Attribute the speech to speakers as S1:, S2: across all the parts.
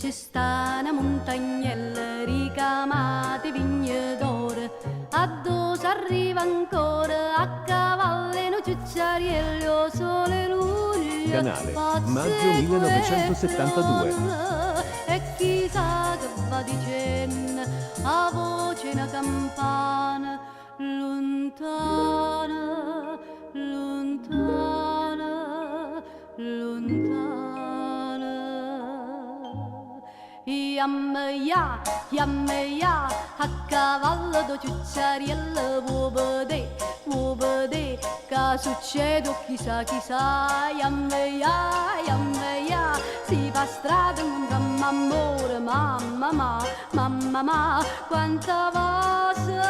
S1: Ci sta una montagnella ricamata di vigne d'oro, addosso arriva ancora a cavallo e un ciucciariello sole luce.
S2: Canale, maggio 1972.
S1: E chissà che va dicendo a voce una campana lontana, lontana, lontana. Yamma ya, a cavallo do ciucciariello vuoi vedere, che succede chissà chissà. Yamma ya, si fa strada con un amore, mamma ma, quanta vasa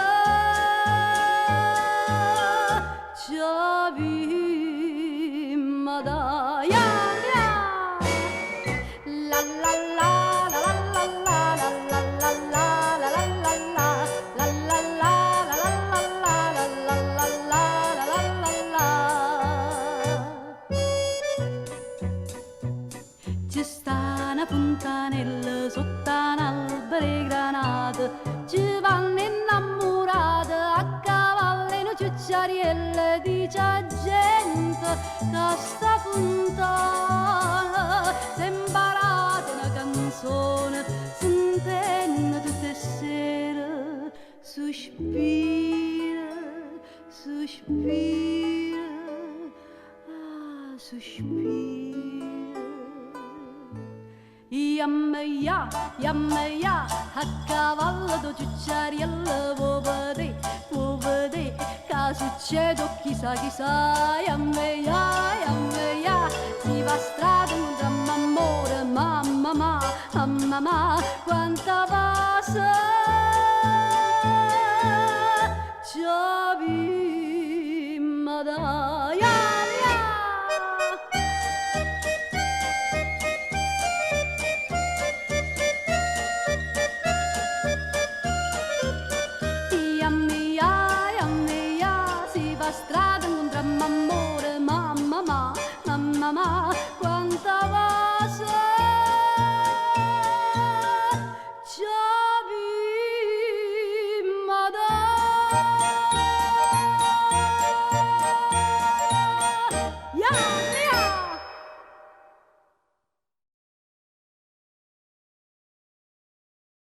S1: già vimma da ya. La la la. Ci sta una fontanella sotto un albero di granata, ci vanno innamorate a cavallo e una ciucciariella, dice a gente che sta fontana si è imparata una canzone, sentendo tutte le sere, sospira, sospira, ah, sospira. Yamma ya, a cavallo do ciucciariello vuoi vedere, che succede chissà chissà. Yamma ya, si va strada un dramma amore, mamma ma, quanta vasa